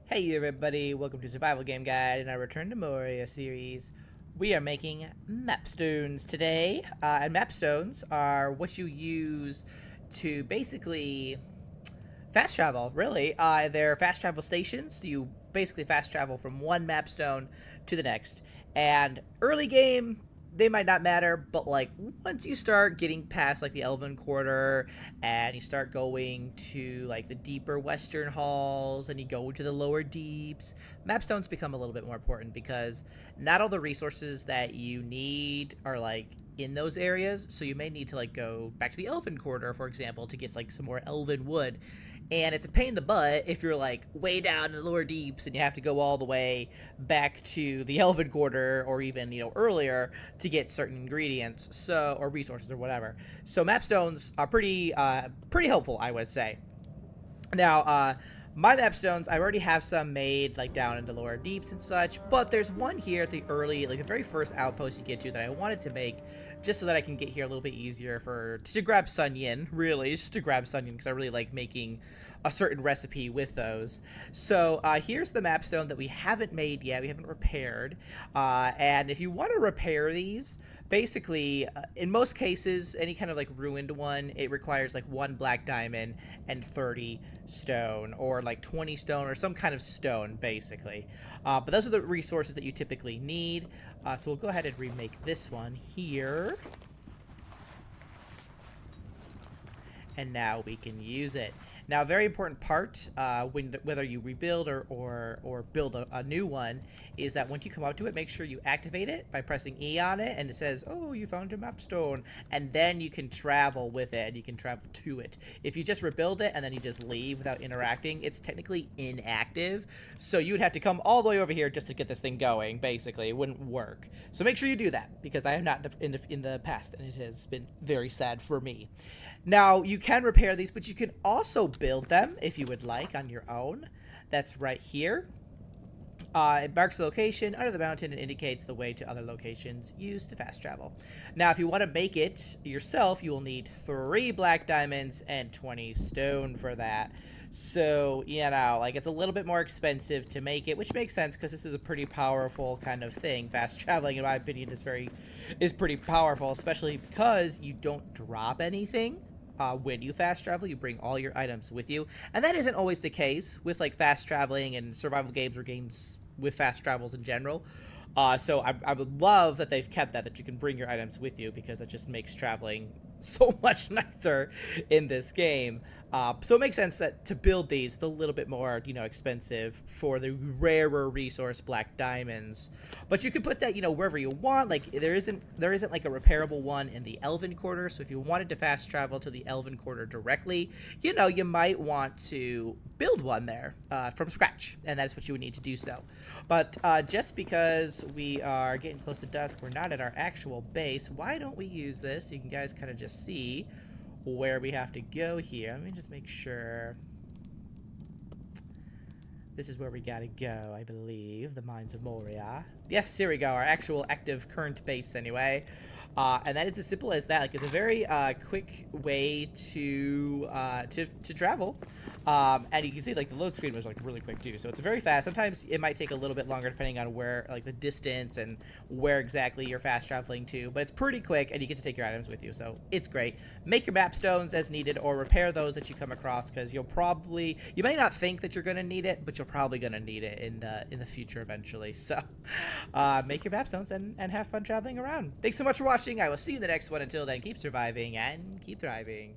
Hey everybody, welcome to Survival Game Guide and our Return to Moria series. We are making map stones today, and map stones are what you use to basically fast travel, really. They're fast travel stations, so you basically fast travel from one map stone to the next. And early game, they might not matter, but like once you start getting past like the Elven Quarter and you start going to like the deeper western halls and you go to the lower deeps, map stones become a little bit more important because not all the resources that you need are like in those areas, so you may need to like go back to the Elven Quarter, for example, to get like some more elven wood. And it's a pain in the butt if you're like way down in the lower deeps and you have to go all the way back to the Elven Quarter or even earlier to get certain ingredients, so or resources or whatever. So map stones are pretty helpful, I would say. Now, my map stones, I already have some made like down in the lower deeps and such, but there's one here at the early, like the very first outpost you get to that I wanted to make just so that I can get here a little bit easier to grab Sun Yin, really. It's just to grab Sun Yin because I really like making a certain recipe with those. So here's the map stone that we haven't made yet, we haven't repaired. And if you want to repair these, basically, in most cases, any kind of like ruined one, it requires like 1 black diamond and 30 stone, or like 20 stone, or some kind of stone, basically. But those are the resources that you typically need. So we'll go ahead and remake this one here. And now we can use it. Now, a very important part, whether you rebuild or build a new one, is that once you come up to it, make sure you activate it by pressing E on it, and it says, oh, you found a map stone, and then you can travel with it, and you can travel to it. If you just rebuild it, and then you just leave without interacting, it's technically inactive, so you would have to come all the way over here just to get this thing going, basically. It wouldn't work. So make sure you do that, because I have not in the past, and it has been very sad for me. Now, you can repair these, but you can also build them if you would like on your own. That's right here. It marks the location under the mountain and indicates the way to other locations used to fast travel. Now, if you want to make it yourself, you will need 3 black diamonds and 20 stone for that. So, like it's a little bit more expensive to make it, which makes sense because this is a pretty powerful kind of thing. Fast traveling, in my opinion, is pretty powerful, especially because you don't drop anything. When you fast travel, you bring all your items with you, and that isn't always the case with like fast traveling and survival games or games with fast travels in general. So I would love that they've kept that you can bring your items with you, because it just makes traveling so much nicer in this game. So it makes sense that to build these, it's a little bit more, expensive for the rarer resource black diamonds. But you can put that, wherever you want. Like there isn't like a repairable one in the Elven Quarter. So if you wanted to fast travel to the Elven Quarter directly, you might want to build one there from scratch, and that's what you would need to do so. But just because we are getting close to dusk, we're not at our actual base. Why don't we use this so you can guys kind of just see where we have to go here. Let me just make sure. This is where we gotta go, I believe. The Mines of Moria. Yes, here we go. Our actual active current base, anyway. And that is as simple as that. Like, it's a very quick way to travel. And you can see like the load screen was like really quick too. So it's very fast. Sometimes it might take a little bit longer depending on where, like the distance and where exactly you're fast traveling to. But it's pretty quick, and you get to take your items with you. So it's great. Make your map stones as needed, or repair those that you come across, because you may not think that you're gonna need it, but you're probably gonna need it in the future eventually. So make your map stones and have fun traveling around. Thanks so much for watching. I will see you in the next one. Until then, keep surviving and keep thriving.